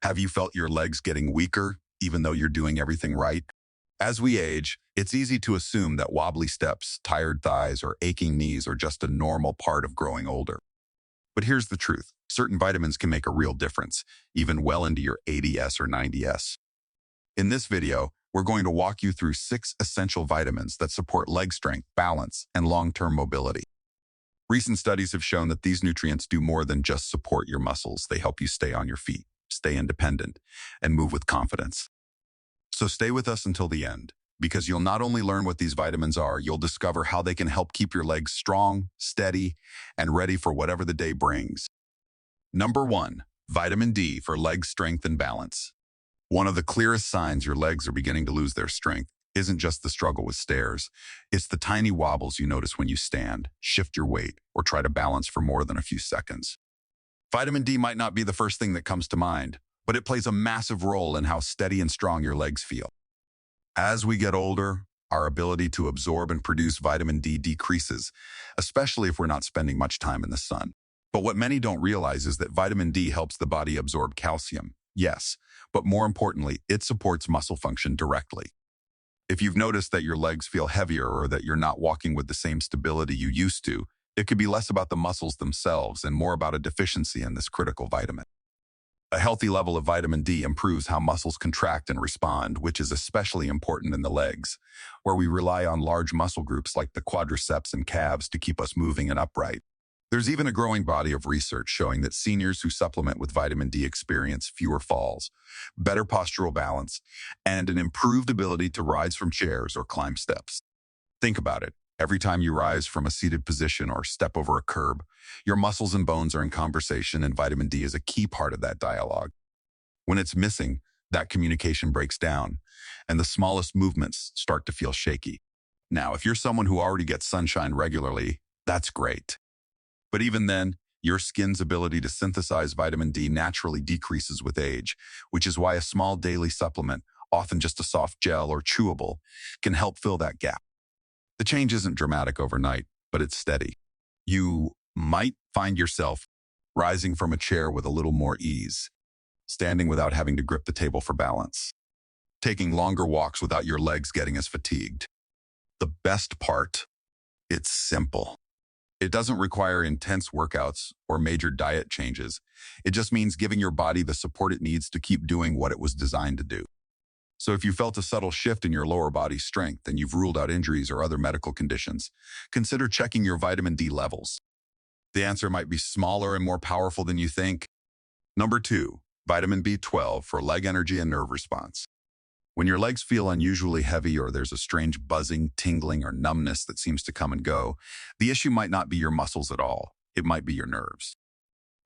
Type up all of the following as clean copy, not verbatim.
Have you felt your legs getting weaker, even though you're doing everything right? As we age, it's easy to assume that wobbly steps, tired thighs, or aching knees are just a normal part of growing older. But here's the truth. Certain vitamins can make a real difference, even well into your 80s or 90s. In this video, we're going to walk you through 6 essential vitamins that support leg strength, balance, and long-term mobility. Recent studies have shown that these nutrients do more than just support your muscles. They help you stay on your feet, stay independent, and move with confidence. So stay with us until the end, because you'll not only learn what these vitamins are, you'll discover how they can help keep your legs strong, steady, and ready for whatever the day brings. Number 1, vitamin D for leg strength and balance. One of the clearest signs your legs are beginning to lose their strength isn't just the struggle with stairs. It's the tiny wobbles you notice when you stand, shift your weight, or try to balance for more than a few seconds. Vitamin D might not be the first thing that comes to mind, but it plays a massive role in how steady and strong your legs feel. As we get older, our ability to absorb and produce vitamin D decreases, especially if we're not spending much time in the sun. But what many don't realize is that vitamin D helps the body absorb calcium. Yes, but more importantly, it supports muscle function directly. If you've noticed that your legs feel heavier or that you're not walking with the same stability you used to, it could be less about the muscles themselves and more about a deficiency in this critical vitamin. A healthy level of vitamin D improves how muscles contract and respond, which is especially important in the legs, where we rely on large muscle groups like the quadriceps and calves to keep us moving and upright. There's even a growing body of research showing that seniors who supplement with vitamin D experience fewer falls, better postural balance, and an improved ability to rise from chairs or climb steps. Think about it. Every time you rise from a seated position or step over a curb, your muscles and bones are in conversation, and vitamin D is a key part of that dialogue. When it's missing, that communication breaks down, and the smallest movements start to feel shaky. Now, if you're someone who already gets sunshine regularly, that's great. But even then, your skin's ability to synthesize vitamin D naturally decreases with age, which is why a small daily supplement, often just a soft gel or chewable, can help fill that gap. The change isn't dramatic overnight, but it's steady. You might find yourself rising from a chair with a little more ease, standing without having to grip the table for balance, taking longer walks without your legs getting as fatigued. The best part, it's simple. It doesn't require intense workouts or major diet changes. It just means giving your body the support it needs to keep doing what it was designed to do. So if you felt a subtle shift in your lower body strength and you've ruled out injuries or other medical conditions, consider checking your vitamin D levels. The answer might be smaller and more powerful than you think. Number 2, vitamin B12 for leg energy and nerve response. When your legs feel unusually heavy or there's a strange buzzing, tingling, or numbness that seems to come and go, the issue might not be your muscles at all. It might be your nerves.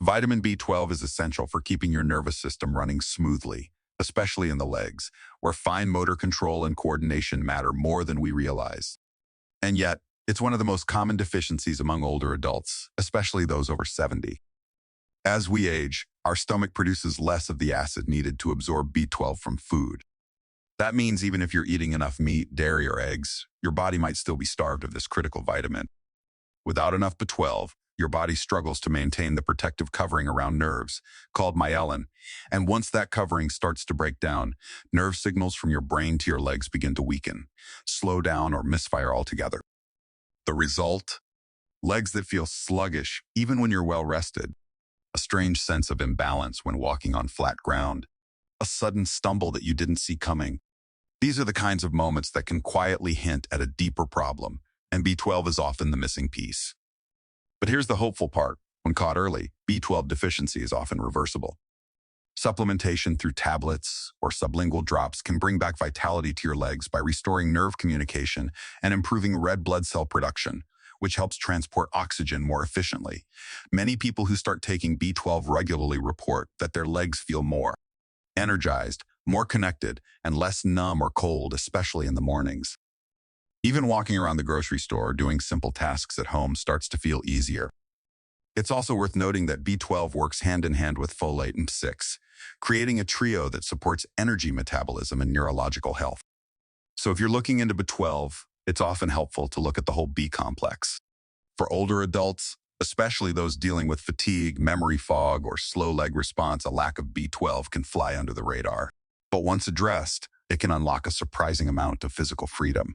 Vitamin B12 is essential for keeping your nervous system running smoothly, especially in the legs, where fine motor control and coordination matter more than we realize. And yet, it's one of the most common deficiencies among older adults, especially those over 70. As we age, our stomach produces less of the acid needed to absorb B12 from food. That means even if you're eating enough meat, dairy, or eggs, your body might still be starved of this critical vitamin. Without enough B12, your body struggles to maintain the protective covering around nerves, called myelin, and once that covering starts to break down, nerve signals from your brain to your legs begin to weaken, slow down, or misfire altogether. The result? Legs that feel sluggish even when you're well rested, a strange sense of imbalance when walking on flat ground, a sudden stumble that you didn't see coming. These are the kinds of moments that can quietly hint at a deeper problem, and B12 is often the missing piece. But here's the hopeful part. When caught early, B12 deficiency is often reversible. Supplementation through tablets or sublingual drops can bring back vitality to your legs by restoring nerve communication and improving red blood cell production, which helps transport oxygen more efficiently. Many people who start taking B12 regularly report that their legs feel more energized, more connected, and less numb or cold, especially in the mornings. Even walking around the grocery store or doing simple tasks at home starts to feel easier. It's also worth noting that B12 works hand in hand with folate and B6, creating a trio that supports energy metabolism and neurological health. So if you're looking into B12, it's often helpful to look at the whole B complex. For older adults, Especially those dealing with fatigue, memory fog, or slow leg response. A lack of B12 can fly under the radar. But once addressed, it can unlock a surprising amount of physical freedom.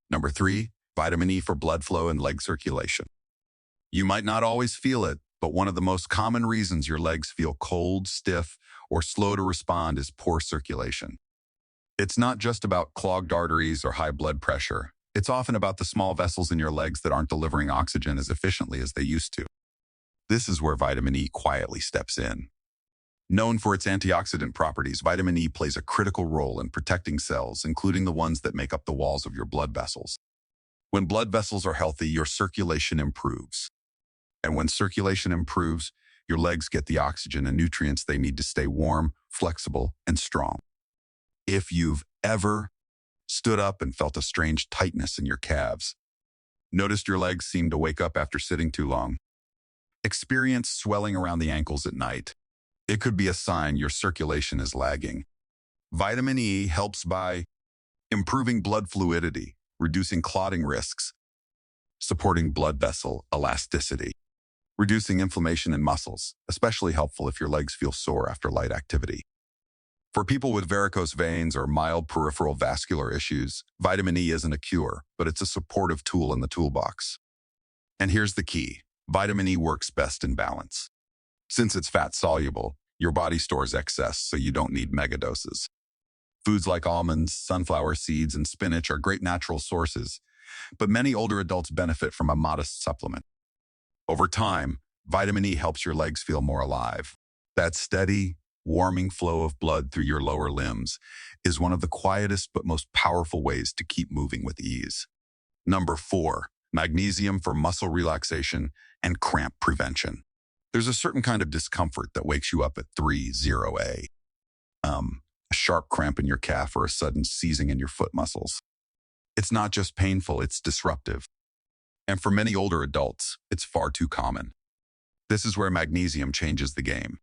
Number 3, vitamin E for blood flow and leg circulation. You might not always feel it, but one of the most common reasons your legs feel cold, stiff, or slow to respond is poor circulation. It's not just about clogged arteries or high blood pressure. It's often about the small vessels in your legs that aren't delivering oxygen as efficiently as they used to. This is where vitamin E quietly steps in. Known for its antioxidant properties, vitamin E plays a critical role in protecting cells, including the ones that make up the walls of your blood vessels. When blood vessels are healthy, your circulation improves. And when circulation improves, your legs get the oxygen and nutrients they need to stay warm, flexible, and strong. If you've ever stood up and felt a strange tightness in your calves, noticed your legs seem to wake up after sitting too long, experienced swelling around the ankles at night, it could be a sign your circulation is lagging. Vitamin E helps by improving blood fluidity, reducing clotting risks, supporting blood vessel elasticity, reducing inflammation in muscles, especially helpful if your legs feel sore after light activity. For people with varicose veins or mild peripheral vascular issues, vitamin E isn't a cure, but it's a supportive tool in the toolbox. And here's the key. Vitamin E works best in balance. Since it's fat-soluble, your body stores excess, so you don't need megadoses. Foods like almonds, sunflower seeds, and spinach are great natural sources, but many older adults benefit from a modest supplement. Over time, vitamin E helps your legs feel more alive. That steady, warming flow of blood through your lower limbs is one of the quietest but most powerful ways to keep moving with ease. Number 4, magnesium for muscle relaxation and cramp prevention. There's a certain kind of discomfort that wakes you up at 3:00 a.m. A sharp cramp in your calf or a sudden seizing in your foot muscles. It's not just painful, it's disruptive. And for many older adults, it's far too common. This is where magnesium changes the game.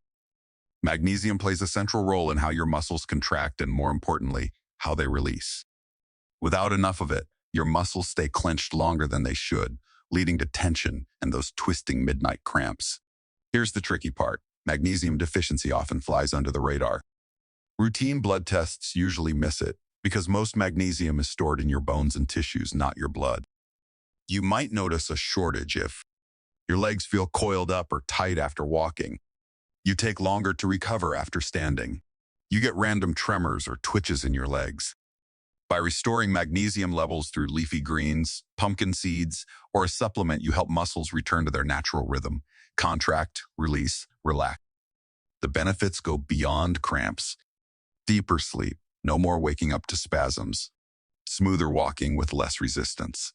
Magnesium plays a central role in how your muscles contract and, more importantly, how they release. Without enough of it, your muscles stay clenched longer than they should, leading to tension and those twisting midnight cramps. Here's the tricky part. Magnesium deficiency often flies under the radar. Routine blood tests usually miss it because most magnesium is stored in your bones and tissues, not your blood. You might notice a shortage if your legs feel coiled up or tight after walking. You take longer to recover after standing. You get random tremors or twitches in your legs. By restoring magnesium levels through leafy greens, pumpkin seeds, or a supplement, you help muscles return to their natural rhythm, contract, release, relax. The benefits go beyond cramps. Deeper sleep, no more waking up to spasms, smoother walking with less resistance,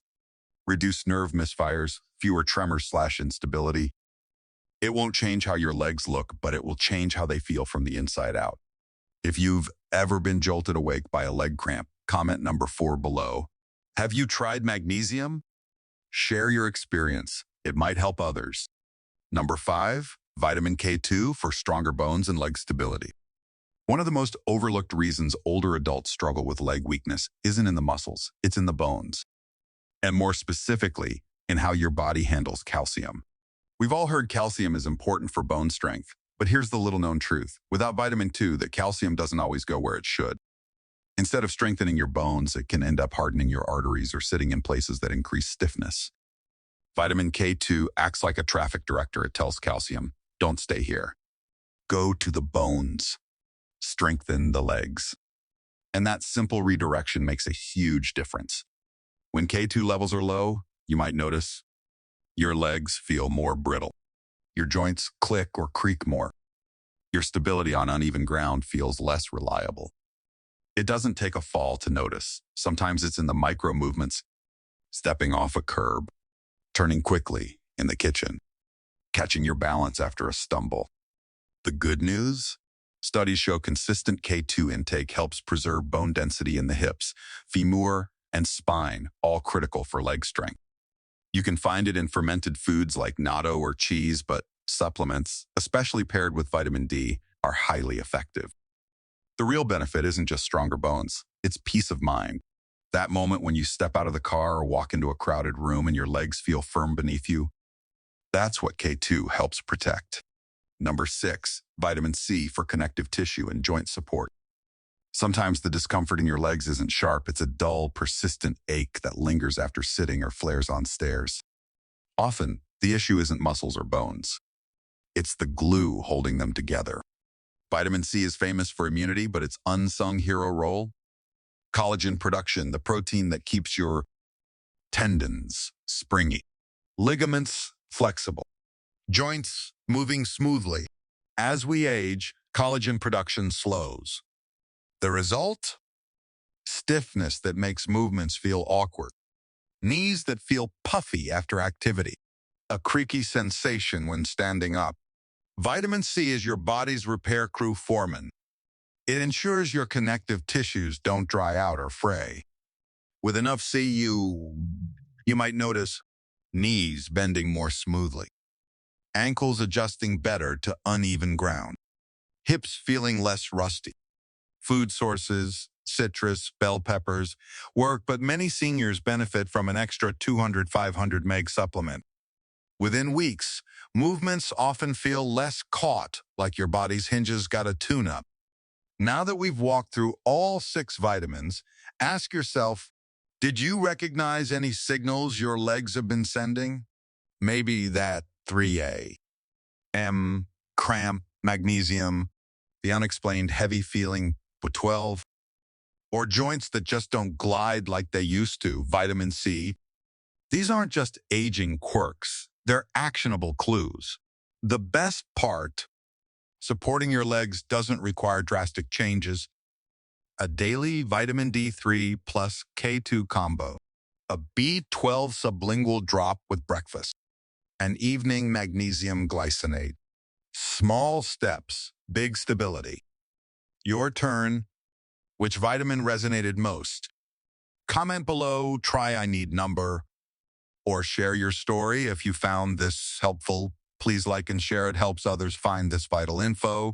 reduced nerve misfires, fewer tremors/instability. It won't change how your legs look, but it will change how they feel from the inside out. If you've ever been jolted awake by a leg cramp, comment number 4 below. Have you tried magnesium? Share your experience. It might help others. Number 5, vitamin K2 for stronger bones and leg stability. One of the most overlooked reasons older adults struggle with leg weakness isn't in the muscles, it's in the bones. And more specifically, in how your body handles calcium. We've all heard calcium is important for bone strength, but here's the little-known truth. Without vitamin 2, that calcium doesn't always go where it should. Instead of strengthening your bones, it can end up hardening your arteries or sitting in places that increase stiffness. Vitamin K2 acts like a traffic director. It tells calcium, don't stay here. Go to the bones. Strengthen the legs. And that simple redirection makes a huge difference. When K2 levels are low, you might notice your legs feel more brittle. Your joints click or creak more. Your stability on uneven ground feels less reliable. It doesn't take a fall to notice. Sometimes it's in the micro movements, stepping off a curb, turning quickly in the kitchen, catching your balance after a stumble. The good news? Studies show consistent K2 intake helps preserve bone density in the hips, femur, and spine, all critical for leg strength. You can find it in fermented foods like natto or cheese, but supplements, especially paired with vitamin D, are highly effective. The real benefit isn't just stronger bones, it's peace of mind. That moment when you step out of the car or walk into a crowded room and your legs feel firm beneath you, That's what K2 helps protect. Number 6, vitamin C for connective tissue and joint support. Sometimes the discomfort in your legs isn't sharp. It's a dull, persistent ache that lingers after sitting or flares on stairs. Often, the issue isn't muscles or bones. It's the glue holding them together. Vitamin C is famous for immunity, but its unsung hero role? Collagen production, the protein that keeps your tendons springy, ligaments flexible, joints moving smoothly. As we age, collagen production slows. The result? Stiffness that makes movements feel awkward, knees that feel puffy after activity, a creaky sensation when standing up. Vitamin C is your body's repair crew foreman. It ensures your connective tissues don't dry out or fray. With enough C, you might notice knees bending more smoothly, ankles adjusting better to uneven ground, hips feeling less rusty. Food sources, citrus, bell peppers, work, but many seniors benefit from an extra 200-500 meg supplement. Within weeks, movements often feel less caught, like your body's hinges got a tune-up. Now that we've walked through all 6 vitamins, ask yourself, did you recognize any signals your legs have been sending? Maybe that 3A, M, cramp, magnesium, the unexplained heavy feeling, B12, or joints that just don't glide like they used to, vitamin C. These aren't just aging quirks, they're actionable clues. The best part, supporting your legs doesn't require drastic changes. A daily vitamin D3 plus K2 combo, a B12 sublingual drop with breakfast, an evening magnesium glycinate. Small steps, big stability. Your turn. Which vitamin resonated most? Comment below, try I need number, or share your story if you found this helpful. Please like and share. It helps others find this vital info.